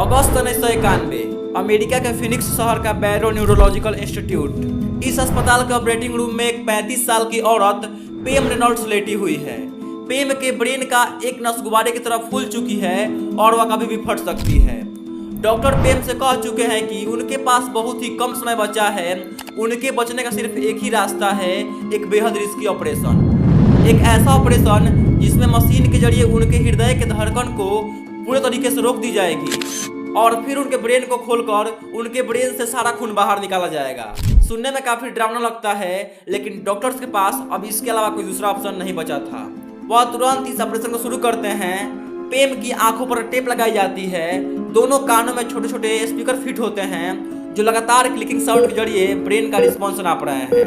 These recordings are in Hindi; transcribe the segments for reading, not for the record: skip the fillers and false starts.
अगस्त 1991 अमेरिका के फिनिक्स शहर का बैरो न्यूरोलॉजिकल इंस्टीट्यूट। इस अस्पताल के ऑपरेटिंग रूम में एक 35 साल की औरत पेम रेनॉल्ड्स लेटी हुई है। पेम के ब्रेन का एक नस गुब्बारे की तरह फूल चुकी है और वह कभी भी फट सकती है। डॉक्टर पेम से कह चुके हैं कि उनके पास बहुत ही कम समय बचा है। उनके बचने का सिर्फ एक ही रास्ता है, एक बेहद रिस्की ऑपरेशन। एक ऐसा ऑपरेशन जिसमें मशीन के जरिए उनके हृदय के धड़कन को पूरे तरीके से रोक दी जाएगी और फिर उनके ब्रेन को खोलकर उनके ब्रेन से सारा खून बाहर निकाला जाएगा। सुनने में काफी डरावना लगता है, लेकिन डॉक्टर्स के पास अब इसके अलावा कोई दूसरा ऑप्शन नहीं बचा था। वह तुरंत इस ऑपरेशन को शुरू करते हैं। पेम की आंखों पर टेप लगाई जाती है। दोनों कानों में छोटे छोटे स्पीकर फिट होते हैं जो लगातार क्लिकिंग साउंड के जरिए ब्रेन का रिस्पॉन्स नाप रहे हैं।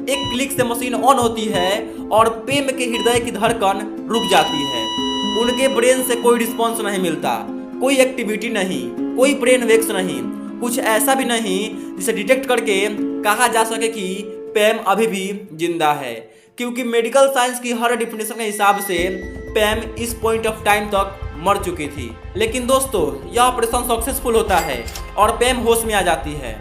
एक क्लिक से मशीन ऑन होती है और पेम के हृदय की धड़कन रुक जाती है। उनके ब्रेन से कोई रिस्पॉन्स नहीं मिलता, कोई एक्टिविटी नहीं, कोई ब्रेन वेव्स नहीं, कुछ ऐसा भी नहीं जिसे डिटेक्ट करके कहा जा सके कि पेम अभी भी जिंदा है, क्योंकि मेडिकल साइंस की हर डिफिनेशन के हिसाब से पेम इस पॉइंट ऑफ टाइम तक मर चुकी थी। लेकिन दोस्तों, यह ऑपरेशन सक्सेसफुल होता है और पेम होश में आ जाती है।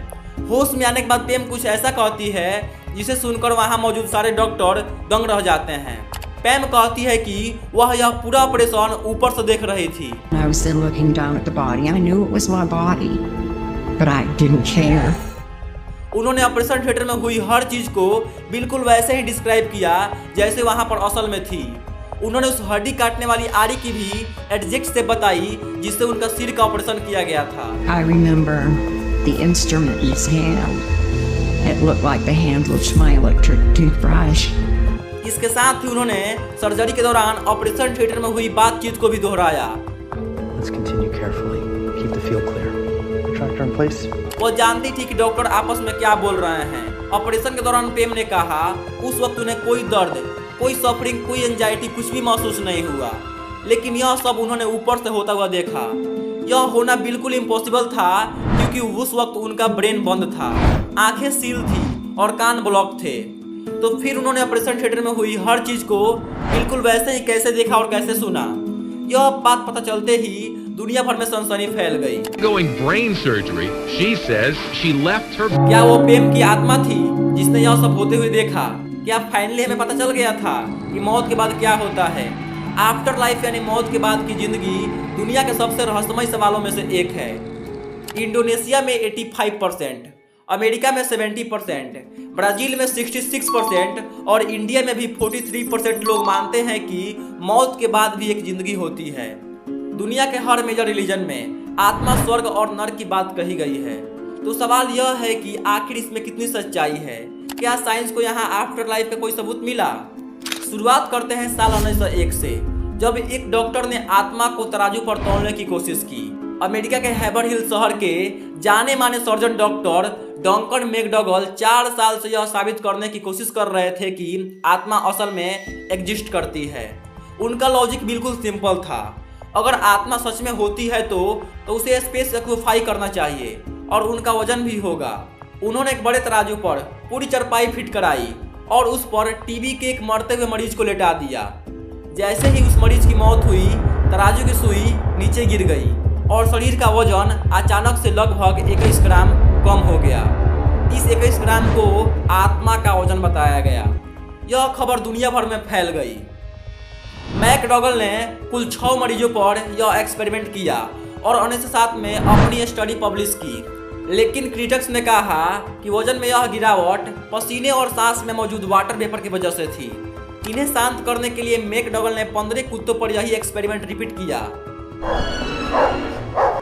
होश में आने के बाद पेम कुछ ऐसा कहती है जिसे सुनकर वहां मौजूद सारे डॉक्टर दंग रह जाते हैं। पेम कहती है कि वह यह पूरा ऑपरेशन ऊपर से देख रही थी। I was still looking down at the body. I knew it was my body, but I didn't care. उन्होंने ऑपरेशन थिएटर में हुई हर चीज को बिल्कुल वैसे ही डिस्क्राइब किया जैसे वहां पर असल में थी। उन्होंने उस हड्डी काटने वाली आरी की भी एग्जैक्ट से बताई जिससे उनका सिर का ऑपरेशन किया गया था। I remember the instrument in his hand. It looked like the handle of my electric toothbrush. इसके साथ ही उन्होंने सर्जरी के दौरान ऑपरेशन थिएटर में हुई बातचीत को भी दोहराया। Let's continue carefully. Keep the field clear. Retractor in place. वो जानती थी कि डॉक्टर आपस में क्या बोल रहे हैं। ऑपरेशन के दौरान पेम ने कहा उस वक्त उन्हें कोई दर्द, कोई सफरिंग, कोई एंजाइटी कुछ भी महसूस नहीं हुआ, लेकिन यह सब उन्होंने ऊपर से होता हुआ देखा। यह होना बिल्कुल इम्पॉसिबल था क्योंकि उस वक्त उनका ब्रेन बंद था, आंखें सील थी और कान ब्लॉक थे। तो फिर उन्होंने ऑपरेशन थिएटर में हुई हर चीज को बिल्कुल वैसे ही कैसे देखा और कैसे सुना। यह बात पता चलते ही दुनिया भर में सनसनी फैल गई। Going brain surgery, she says she left her. क्या वो पेम की आत्मा थी जिसने यह सब होते हुए देखा? क्या फाइनली हमें पता चल गया था कि मौत के बाद क्या होता है? आफ्टर लाइफ यानी मौत के बाद की जिंदगी दुनिया के सबसे रहस्यमय सवालों में से एक है। इंडोनेशिया में 85%, अमेरिका में 70%, ब्राजील में 66% और इंडिया में भी 43% लोग मानते हैं कि मौत के बाद भी एक जिंदगी होती है। दुनिया के हर मेजर रिलीजन में आत्मा, स्वर्ग और नरक की बात कही गई है। तो सवाल यह है कि आखिर इसमें कितनी सच्चाई है? क्या साइंस को यहाँ आफ्टर लाइफ का कोई सबूत मिला? शुरुआत करते हैं साल 1901 से, जब एक डॉक्टर ने आत्मा को तराजू पर तौलने की कोशिश की। अमेरिका के हेबर हिल शहर के जाने माने सर्जन डॉक्टर डंकन मैकडॉगल 4 साल से यह साबित करने की कोशिश कर रहे थे कि आत्मा असल में एग्जिस्ट करती है। उनका लॉजिक बिल्कुल सिंपल था। अगर आत्मा सच में होती है तो उसे स्पेस एक्यूफाई करना चाहिए और उनका वजन भी होगा। उन्होंने एक बड़े तराजू पर पूरी चरपाई फिट कराई और उस पर टीबी के एक मरते हुए मरीज को लेटा दिया। जैसे ही उस मरीज की मौत हुई, तराजू की सुई नीचे गिर गई और शरीर का वजन अचानक से लगभग 21 ग्राम कम हो गया। इस 21 ग्राम को आत्मा का वजन बताया गया। यह खबर दुनिया भर में फैल गई। मैकडॉगल ने कुल 6 मरीजों पर यह एक्सपेरिमेंट किया और 1907 में अपनी स्टडी पब्लिश की। लेकिन क्रिटिक्स ने कहा कि वजन में यह गिरावट पसीने और सांस में मौजूद वाटर वेपर की वजह से थी। इन्हें शांत करने के लिए मैकडॉगल ने 15 कुत्तों पर यही एक्सपेरिमेंट रिपीट किया,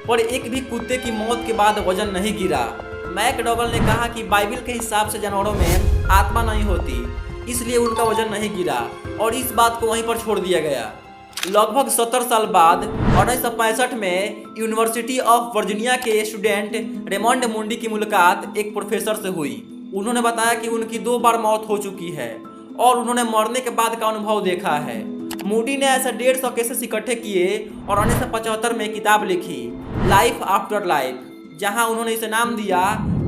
पर एक भी कुत्ते की मौत के बाद वजन नहीं गिरा। मैकडॉगल ने कहा कि बाइबल के हिसाब से जानवरों में आत्मा नहीं होती, इसलिए उनका वजन नहीं गिरा और इस बात को वहीं पर छोड़ दिया गया। लगभग 70 साल बाद 1965 में यूनिवर्सिटी ऑफ वर्जीनिया के स्टूडेंट रेमंड मूडी की मुलाकात एक प्रोफेसर से हुई। उन्होंने बताया कि उनकी 2 बार मौत हो चुकी है और उन्होंने मरने के बाद का अनुभव देखा है। मूडी ने ऐसे 150 केसेस इकट्ठे किए और 1975 में किताब लिखी, लाइफ आफ्टर लाइफ, जहां उन्होंने इसे नाम दिया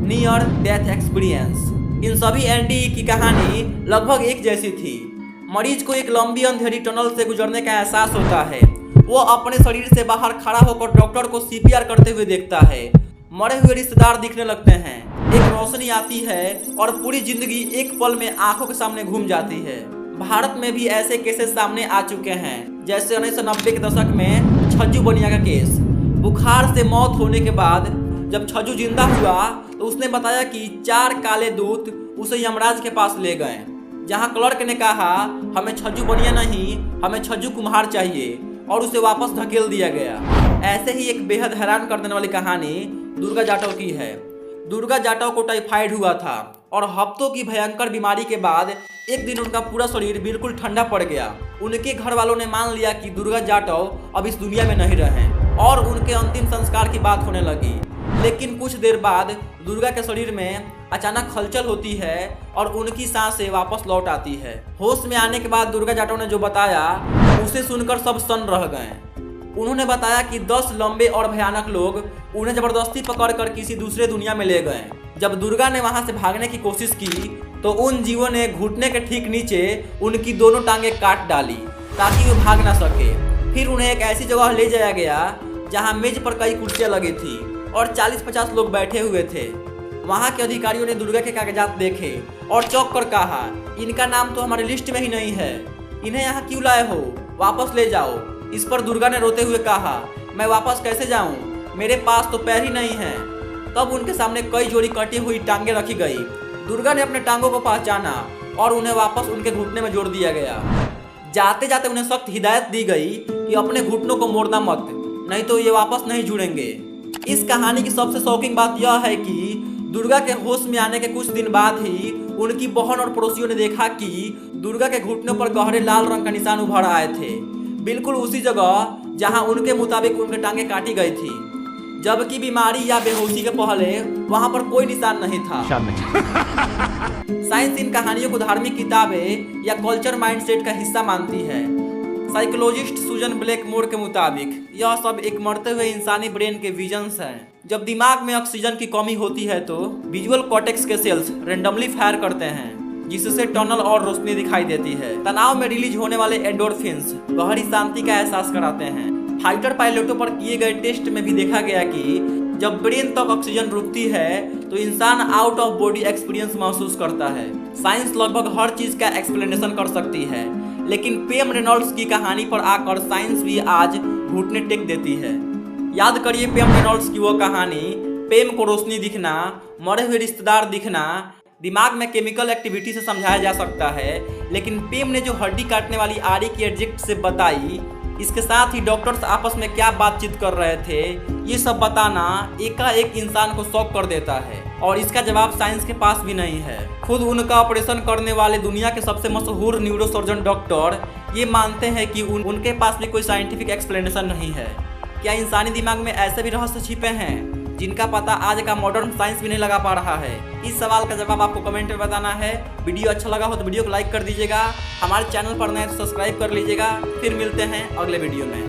नियर डेथ एक्सपीरियंस। इन सभी एनडी की कहानी लगभग एक जैसी थी। मरीज को एक लंबी अंधेरी टनल से गुजरने का एहसास होता है। वो अपने शरीर से बाहर खड़ा होकर डॉक्टर को सीपीआर करते हुए देखता है। मरे हुए रिश्तेदार दिखने लगते हैं। एक रोशनी आती है और पूरी जिंदगी एक पल में आंखों के सामने घूम जाती है। भारत में भी ऐसे केसेस सामने आ चुके हैं, जैसे 1990 के दशक में छज्जू बनिया का केस। बुखार से मौत होने के बाद जब छज्जू जिंदा हुआ तो उसने बताया कि 4 काले दूत उसे यमराज के पास ले गए, जहां क्लर्क ने कहा हमें छज्जू बनिया नहीं, हमें छज्जू कुम्हार चाहिए, और उसे वापस धकेल दिया गया। ऐसे ही एक बेहद हैरान कर देने वाली कहानी दुर्गा जाटव की है। दुर्गा जाटव को टाइफाइड हुआ था और हफ्तों की भयंकर बीमारी के बाद एक दिन उनका पूरा शरीर बिल्कुल ठंडा पड़ गया। उनके घर वालों ने मान लिया कि दुर्गा जाटव अब इस दुनिया में नहीं रहे और उनके अंतिम संस्कार की बात होने लगी। लेकिन कुछ देर बाद दुर्गा के शरीर में अचानक हलचल होती है और उनकी सांसें वापस लौट आती है। होश में आने के बाद दुर्गा जाटव ने जो बताया उसे सुनकर सब सन्न रह गए। उन्होंने बताया कि 10 लंबे और भयानक लोग उन्हें जबरदस्ती पकड़कर किसी दूसरे दुनिया में ले गए। जब दुर्गा ने वहां से भागने की कोशिश की तो उन जीवों ने घुटने के ठीक नीचे उनकी दोनों टांगें काट डाली ताकि वो भाग ना सके। फिर उन्हें एक ऐसी जगह ले जाया गया जहां मेज पर कई कुर्सियां लगी थी और 40-50 लोग बैठे हुए थे। वहां के अधिकारियों ने दुर्गा के कागजात देखे और चौंक कर कहा, इनका नाम तो हमारी लिस्ट में ही नहीं है, इन्हें यहाँ क्यों लाए हो, वापस ले जाओ। इस पर दुर्गा ने रोते हुए कहा, मैं वापस कैसे जाऊं, मेरे पास तो पैर ही नहीं है। तब उनके सामने कई जोड़ी कटी हुई टांगे रखी गई। दुर्गा ने अपने टांगों को पहचाना और उन्हें वापस उनके घुटने में जोड़ दिया गया। जाते जाते उन्हें सख्त हिदायत दी गई कि अपने घुटनों को मोड़ना मत, नहीं तो ये वापस नहीं जुड़ेंगे। इस कहानी की सबसे शॉकिंग बात यह है कि दुर्गा के होश में आने के कुछ दिन बाद ही उनकी बहन और पड़ोसियों ने देखा कि दुर्गा के घुटनों पर गहरे लाल रंग का निशान उभर आए थे, बिल्कुल उसी जगह जहां उनके मुताबिक उनके टांगे काटी गई थी, जबकि बीमारी या बेहोशी के पहले वहां पर कोई निशान नहीं था। साइंस इन कहानियों को धार्मिक किताबें या कल्चर माइंडसेट का हिस्सा मानती है। साइकोलॉजिस्ट सुजन ब्लैकमोर के मुताबिक यह सब एक मरते हुए इंसानी ब्रेन के विजन्स हैं। जब दिमाग में ऑक्सीजन की कमी होती है तो विजुअल कॉर्टेक्स के सेल्स रेंडमली फायर करते हैं, जिससे टनल और रोशनी दिखाई देती है। तनाव में रिलीज होने वाले एंडोर्फिन्स गहरी शांति का एहसास कराते हैं। फाइटर पायलटों पर किए गए टेस्ट में भी देखा गया कि जब ब्रेन तक ऑक्सीजन रुकती है तो इंसान आउट ऑफ बॉडी एक्सपीरियंस महसूस करता है। साइंस लगभग हर चीज का एक्सप्लेनेशन कर सकती है, लेकिन पेम रेनॉल्ड्स की कहानी पर आकर साइंस भी आज घुटने टेक देती है। याद करिए पेम रेनॉल्ड्स की वो कहानी, पेम को रोशनी दिखना, मरे हुए रिश्तेदार दिखना दिमाग में केमिकल एक्टिविटी से समझाया जा सकता है, लेकिन पेम ने जो हड्डी काटने वाली आरी की एडजेक्ट से बताई, इसके साथ ही डॉक्टर्स आपस में क्या बातचीत कर रहे थे, ये सब बताना एकाएक इंसान को शॉक कर देता है और इसका जवाब साइंस के पास भी नहीं है। खुद उनका ऑपरेशन करने वाले दुनिया के सबसे मशहूर न्यूरोसर्जन डॉक्टर ये मानते हैं कि उनके पास भी कोई साइंटिफिक एक्सप्लेनेशन नहीं है। क्या इंसानी दिमाग में ऐसे भी रहस्य छिपे हैं जिनका पता आज का मॉडर्न साइंस भी नहीं लगा पा रहा है? इस सवाल का जवाब आपको कमेंट में बताना है। वीडियो अच्छा लगा हो तो वीडियो को लाइक कर दीजिएगा, हमारे चैनल पर नए तो सब्सक्राइब कर लीजिएगा। फिर मिलते हैं अगले वीडियो में।